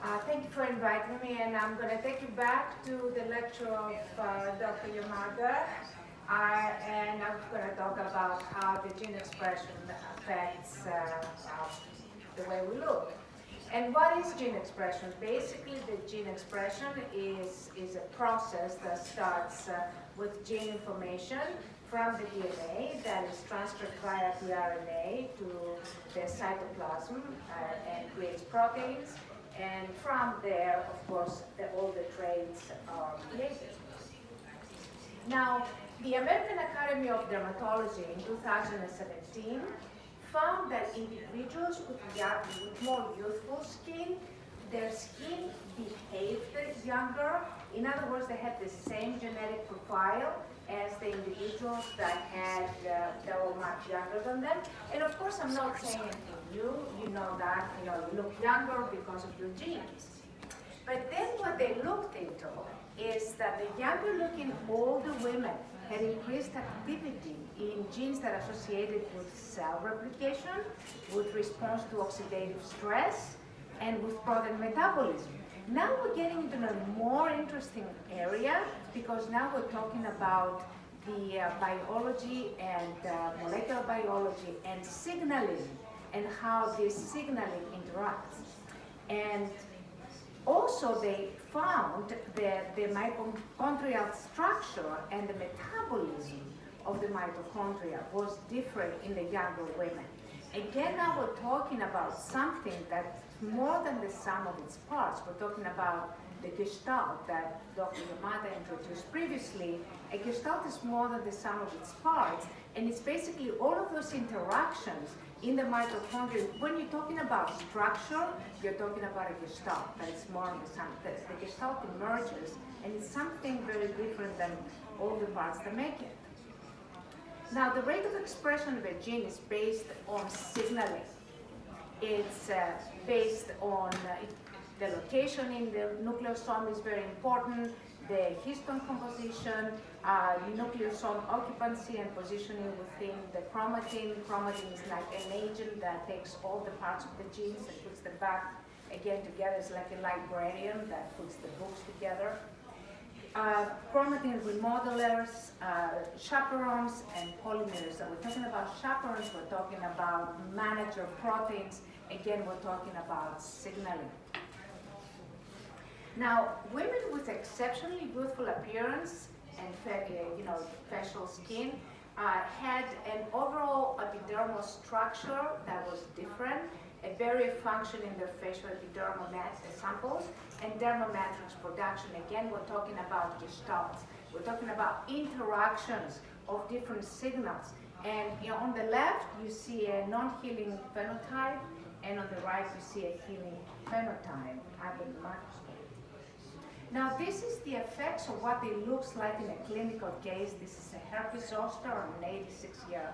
Thank you for inviting me, and I'm going to take you back to the lecture of Dr. Yamada, and I'm going to talk about how the gene expression affects the way we look. And what is gene expression? Basically, the gene expression is a process that starts with gene information from the DNA that is transferred via the RNA to the cytoplasm and creates proteins. And from there, of course, all the traits are created. Now, the American Academy of Dermatology in 2017 found that individuals with more youthful skin, their skin behaved younger. In other words, they had the same genetic profile as the individuals that were much younger than them. And of course, I'm not saying anything new. You know that, you look younger because of your genes. But then what they looked into is that the younger looking older women had increased activity in genes that are associated with cell replication, with response to oxidative stress, and with protein metabolism. Now we're getting into a more interesting area because now we're talking about the biology and molecular biology and signaling and how this signaling interacts. And also they found that the mitochondrial structure and the metabolism of the mitochondria was different in the younger women. Again, now we're talking about something that's more than the sum of its parts. We're talking about the gestalt that Dr. Yamada introduced previously. A gestalt is more than the sum of its parts, and it's basically all of those interactions in the mitochondria. When you're talking about structure, you're talking about a gestalt, but it's more than the sum. The gestalt emerges, and it's something very different than all the parts that make it. Now, the rate of expression of a gene is based on signaling. It's based on the location in the nucleosome is very important, the histone composition, nucleosome occupancy and positioning within the chromatin. Chromatin is like an agent that takes all the parts of the genes and puts them back again together. It's like a librarian that puts the books together. Chromatin remodelers, chaperones, and polymers. So we're talking about chaperones, we're talking about manager proteins. Again, we're talking about signaling. Now, women with exceptionally youthful appearance and facial skin had an overall epidermal structure that was different, a barrier function in their facial epidermal samples, and dermal matrix production. Again, we're talking about gestalts. We're talking about interactions of different signals. And on the left, you see a non-healing phenotype, and on the right, you see a healing phenotype under the microscope. Now, this is the effects of what it looks like in a clinical case. This is a herpes zoster on an 86-year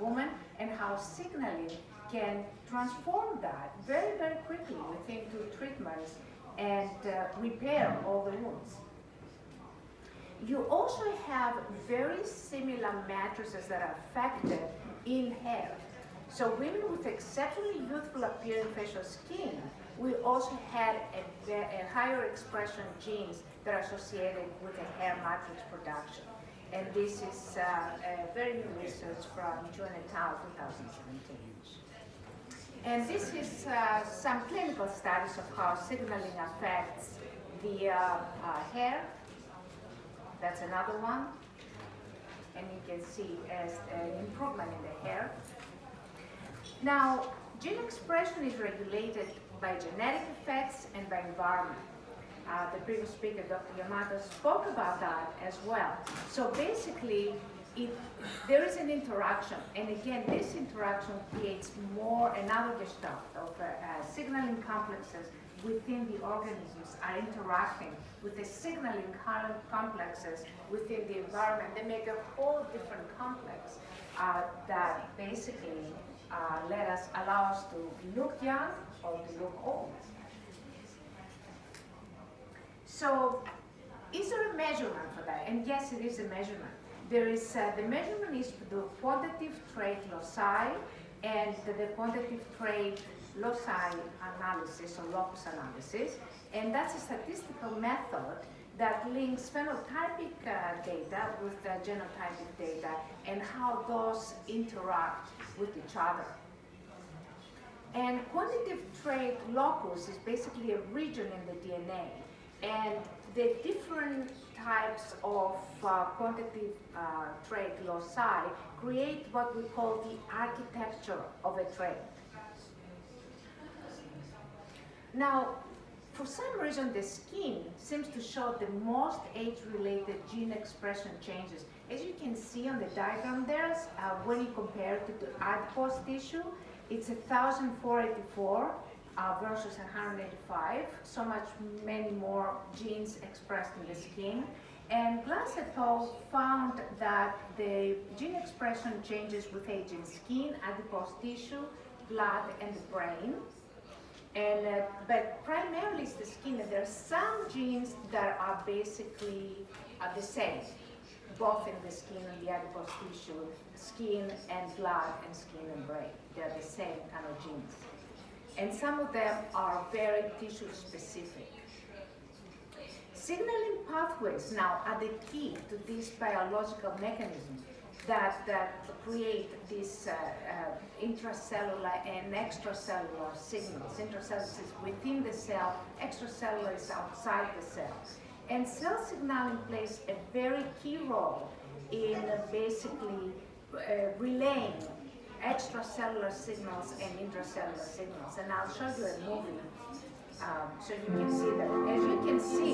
woman, and how signaling can transform that very, very quickly within 2 treatments and repair all the wounds. You also have very similar matrices that are affected in hair. So women with exceptionally youthful appearing facial skin, we also had a higher expression genes that are associated with the hair matrix production. And this is very new research from June et al. 2017. And this is some clinical studies of how signaling affects the hair. That's another one. And you can see as an improvement in the hair. Now, gene expression is regulated by genetic effects and by environment. The previous speaker, Dr. Yamada, spoke about that as well. So basically, there is an interaction, and again, this interaction creates another gestalt of signaling complexes within the organisms are interacting with the signaling complexes within the environment. They make a whole different complex that basically allow us to look young or to look old. So, is there a measurement for that? And yes, it is a measurement. There is the measurement is the quantitative trait loci and the quantitative trait loci analysis or locus analysis, and that's a statistical method that links phenotypic data with genotypic data and how those interact with each other. And quantitative trait locus is basically a region in the DNA, and the different types of quantitative trait loci create what we call the architecture of a trait. Now, for some reason, the skin seems to show the most age-related gene expression changes. As you can see on the diagram there, when you compare it to adipose tissue, it's 1,484 versus 185, so much many more genes expressed in the skin. And Glass et al. Found that the gene expression changes with age in skin, adipose tissue, blood, and the brain. And, but primarily it's the skin, and there are some genes that are basically the same, both in the skin and the adipose tissue, skin and blood, and skin and brain. They're the same kind of genes. And some of them are very tissue specific. Signaling pathways now are the key to this biological mechanism that create these intracellular and extracellular signals. Intracellular is within the cell, extracellular is outside the cell. And cell signaling plays a very key role in basically relaying extracellular signals and intracellular signals. And I'll show you a movie so you can see that. As you can see,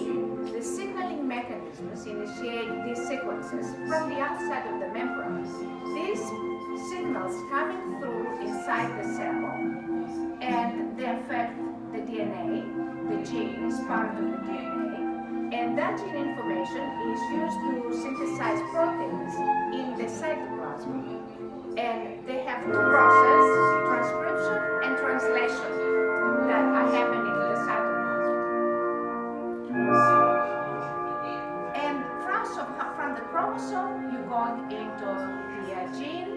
the signaling mechanisms initiate these sequences from the outside of the membrane. These signals coming through inside the cell, and they affect the DNA. The gene is part of the DNA, and that gene information is used to synthesize proteins in the cytoplasm. And they have to process transcription and translation that are happening in the cytoplasm. And from the chromosome, you're going into the gene.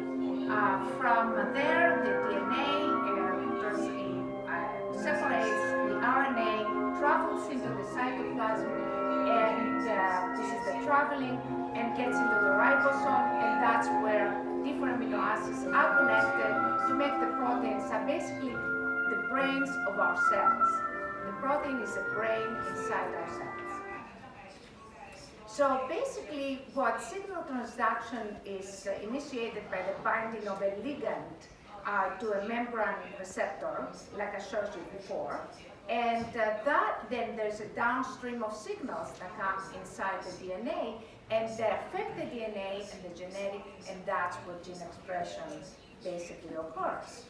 From there, the DNA separates the RNA, travels into the cytoplasm, and this is the traveling, and gets into the ribosome, and that's where different amino acids are connected to make the proteins. So basically, the brains of our cells. The protein is a brain inside our cells. So basically, what signal transduction is initiated by the binding of a ligand to a membrane receptor, like I showed you before. And then there's a downstream of signals that come inside the DNA, and they affect the DNA and the genetic, and that's where gene expression basically occurs.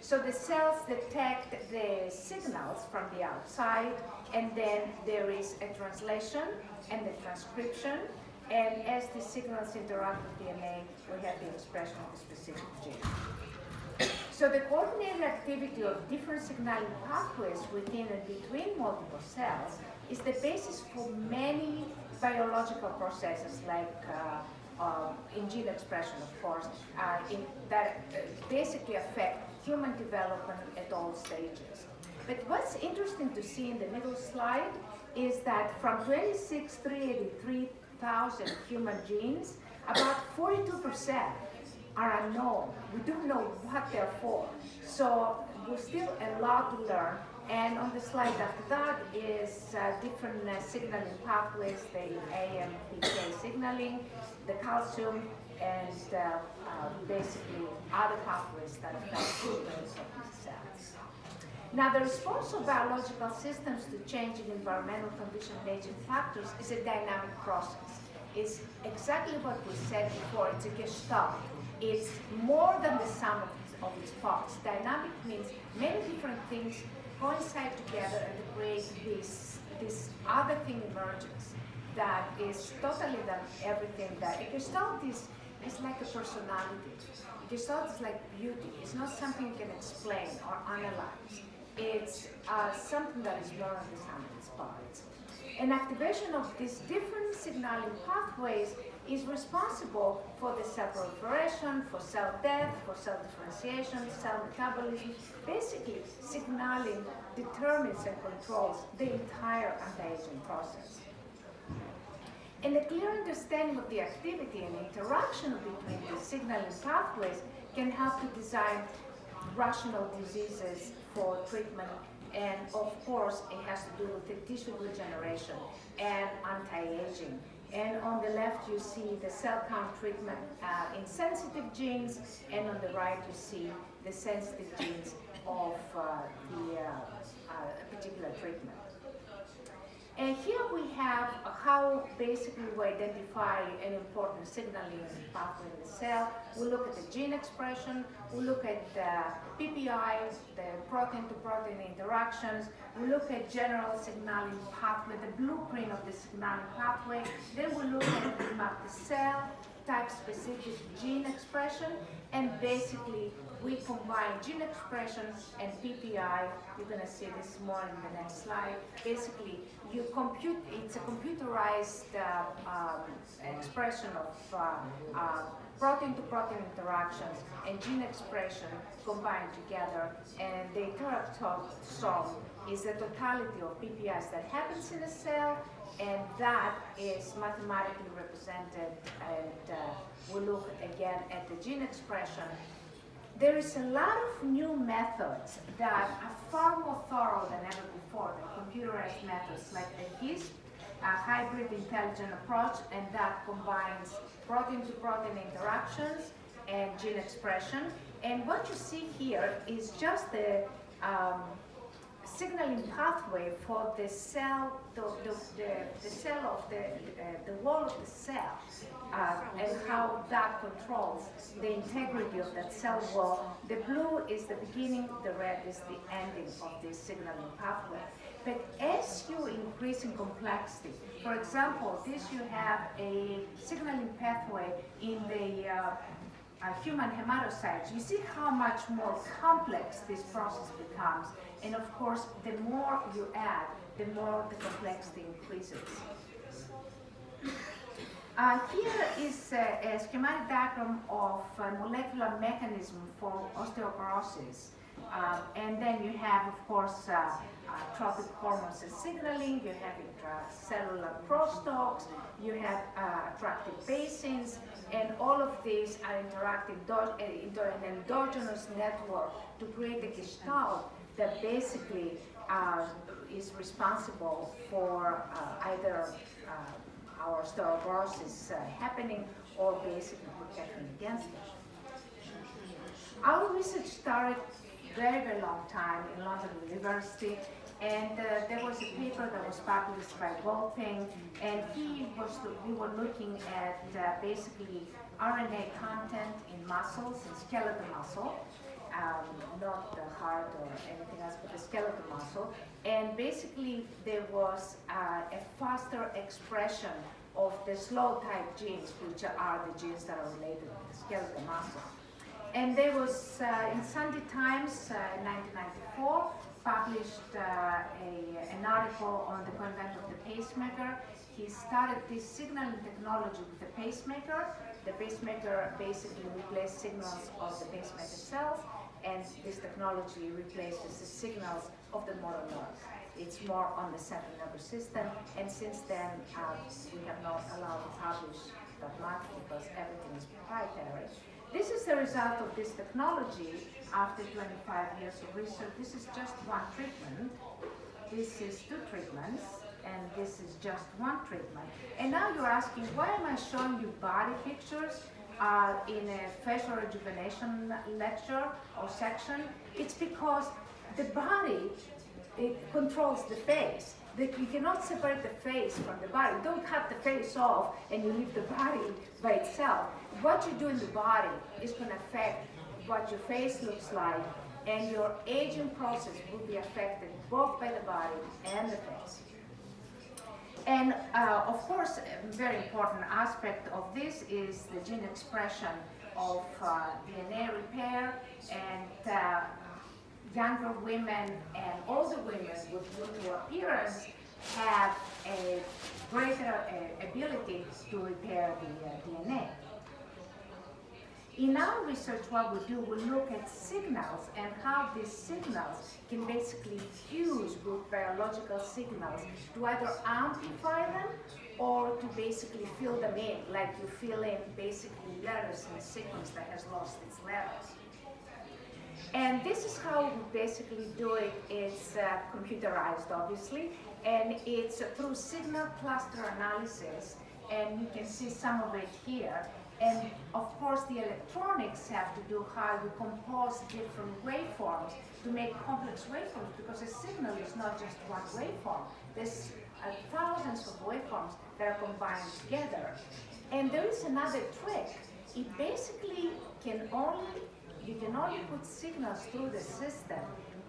So the cells detect the signals from the outside, and then there is a translation and the transcription, and as the signals interact with DNA, we have the expression of a specific gene. So the coordinated activity of different signaling pathways within and between multiple cells is the basis for many biological processes, like in gene expression, of course, that basically affect human development at all stages. But what's interesting to see in the middle slide is that from 26,383,000 human genes, about 42% are unknown. We don't know what they're for. So there's still a lot to learn. And on the slide after that is different signaling pathways, the AMPK signaling, the calcium, and basically other pathways that affect the cells. Now, the response of biological systems to changing environmental conditions and aging factors is a dynamic process. It's exactly what we said before. It's a gestalt. It's more than the sum of its parts. Dynamic means many different things coincide together and create this other thing emerges that is totally than everything that a gestalt is like a personality. A gestalt is like beauty. It's not something you can explain or analyze. It's something that is more than the sum of its parts. And activation of these different signaling pathways is responsible for the cell proliferation, for cell death, for cell differentiation, cell metabolism. Basically, signaling determines and controls the entire anti-aging process. And a clear understanding of the activity and interaction between the signaling pathways can help to design rational diseases for treatment. And of course, it has to do with the tissue regeneration and anti-aging. And on the left, you see the cell count treatment in sensitive genes, and on the right, you see the sensitive genes of the particular treatment. And here we have how basically we identify an important signaling pathway in the cell. We look at the gene expression, we look at the PPI, the protein-to-protein interactions, we look at general signaling pathway, the blueprint of the signaling pathway. Then we look at the map the cell, type-specific gene expression, and basically we combine gene expression and PPI. You're going to see this more in the next slide. Basically, you compute, it's a computerized expression of protein-to-protein interactions and gene expression combined together, and the interactive sum is the totality of PPIs that happens in a cell, and that is mathematically represented, and we look again at the gene expression. There is a lot of new methods that are far more thorough than ever before, the computerized methods like the HISP, a hybrid intelligent approach, and that combines protein-to-protein interactions and gene expression. And what you see here is just the signaling pathway for the cell, the cell of the wall of the cell, and how that controls the integrity of that cell wall. The blue is the beginning, the red is the ending of this signaling pathway. But as you increase in complexity, for example, this you have a signaling pathway in the human hematocytes. You see how much more complex this process becomes. And of course, the more you add, the more the complexity increases. Here is a schematic diagram of a molecular mechanism for osteoporosis. And then you have, of course, tropic hormones and signaling, you have intracellular crosstalks, you have attractive basins, and all of these are interacting in an endogenous network to create a gestalt that basically is responsible for either our osteoporosis happening or basically protecting against it. Our research started very long time in London University, and there was a paper that was published by Goldping, and we were looking at basically RNA content in muscles, in skeletal muscle, not the heart or anything else, but the skeletal muscle. And basically there was a faster expression of the slow type genes, which are the genes that are related to the skeletal muscle. And there was, in Sunday Times in 1994, published an article on the content of the pacemaker. He started this signaling technology with the pacemaker. The pacemaker basically replaced signals of the pacemaker cells, and this technology replaces the signals of the motor nerve. It's more on the central nervous system, and since then we have not allowed to publish that much because everything is proprietary. This is the result of this technology after 25 years of research. This is just one treatment. This is 2 treatments, and this is just one treatment. And now you're asking, why am I showing you body pictures in a facial rejuvenation lecture or section? It's because the body, it controls the face. You cannot separate the face from the body. Don't cut the face off and you leave the body by itself. What you do in the body is going to affect what your face looks like, and your aging process will be affected both by the body and the face. And of course, a very important aspect of this is the gene expression of DNA repair, and younger women and older women with younger appearance have a greater ability to repair the DNA. In our research, what we do, we look at signals and how these signals can basically fuse with biological signals to either amplify them or to basically fill them in, like you fill in basically letters in a sequence that has lost its letters. And this is how we basically do it. It's computerized, obviously, and it's through signal cluster analysis, and you can see some of it here. And of course, the electronics have to do how you compose different waveforms to make complex waveforms, because a signal is not just one waveform. There's thousands of waveforms that are combined together. And there is another trick. It basically you can only put signals through the system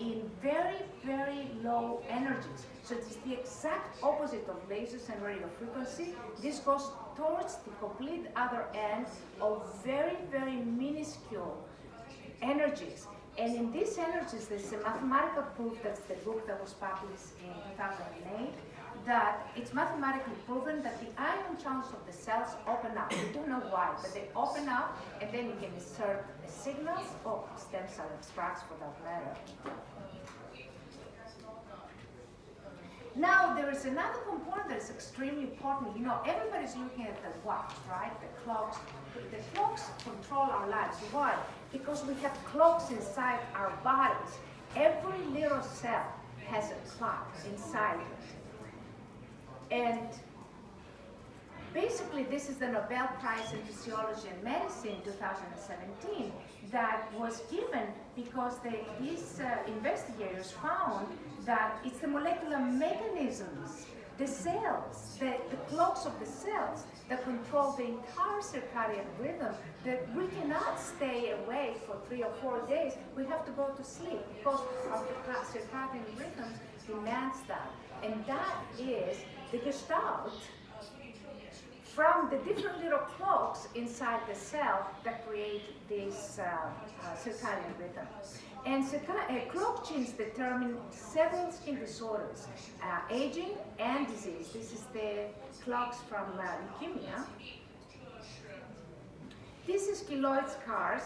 in very, very low energies. So it's the exact opposite of lasers and radio frequency. This goes towards the complete other end of very, very minuscule energies. And in these energies, there's a mathematical proof, that's the book that was published in 2008, that it's mathematically proven that the ion channels of the cells open up. We don't know why, but they open up, and then you can insert signals or stem cell extracts for that matter. Now, there is another component that is extremely important. You know, everybody's looking at the watch, right? The clocks. The clocks control our lives. Why? Because we have clocks inside our bodies. Every little cell has a clock inside it. And basically, this is the Nobel Prize in Physiology and Medicine 2017 that was given because these investigators found that it's the molecular mechanisms, the cells, the clocks of the cells that control the entire circadian rhythm, that we cannot stay awake for 3 or 4 days. We have to go to sleep because of the circadian rhythm demands that. And that is the gestalt from the different little clocks inside the cell that create this circadian rhythm. And clock genes determine several skin disorders, aging and disease. This is the clocks from leukemia. This is keloid scars.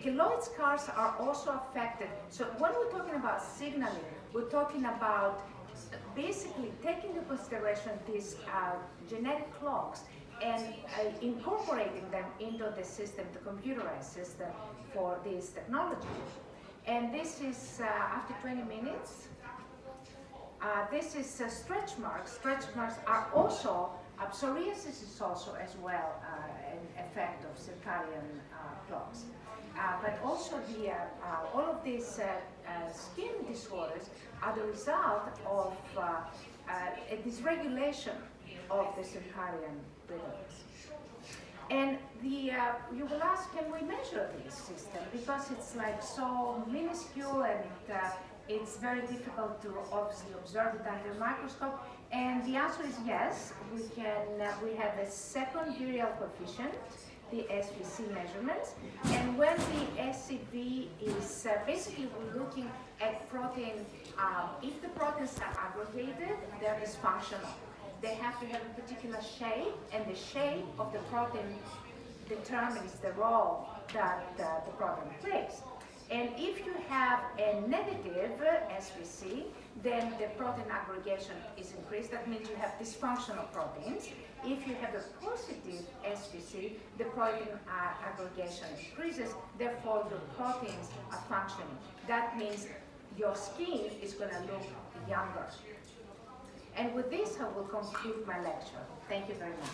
Keloid scars are also affected. So when we're talking about signaling, we're talking about basically taking into consideration these genetic clocks and incorporating them into the system, the computerized system for this technology. And this is after 20 minutes. This is stretch marks. Stretch marks are also, psoriasis is also as well an effect of circadian clocks. But also all of these skin disorders are the result of a dysregulation of the circadian rhythms. And you will ask, can we measure this system? Because it's like so minuscule and it's very difficult to obviously observe it under a microscope. And the answer is yes. We have a second virial coefficient, the SVC measurements. And when the SCV is basically we're looking at protein, if the proteins are aggregated, they're dysfunctional. They have to have a particular shape, and the shape of the protein determines the role that the protein plays. And if you have a negative SVC, then the protein aggregation is increased. That means you have dysfunctional proteins. If you have a positive SVC, the protein aggregation increases. Therefore, your proteins are functioning. That means your skin is going to look younger. And with this, I will conclude my lecture. Thank you very much.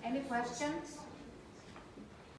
Any questions?